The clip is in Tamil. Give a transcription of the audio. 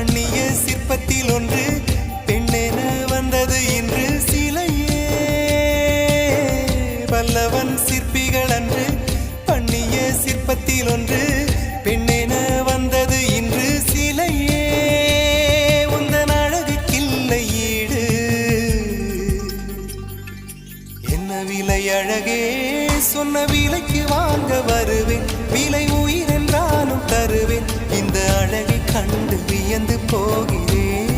பண்ணிய சிற்பத்தில் ஒன்று பெண்ணென வந்தது இன்று சிலையே. பல்லவன் சிற்பிகள் அன்று பண்ணிய சிற்பத்தில் ஒன்று பெண்ணென வந்தது இன்று சிலையே. உந்தன் அழகுக்கில்லை ஈடு, என்ன விலை அழகே, சொன்ன விலைக்கு வாங்க வருவேன், விலை உயிர் என்றாலும் தருவேன், இந்த அழகை கண்டு வியந்து போகிறேன்.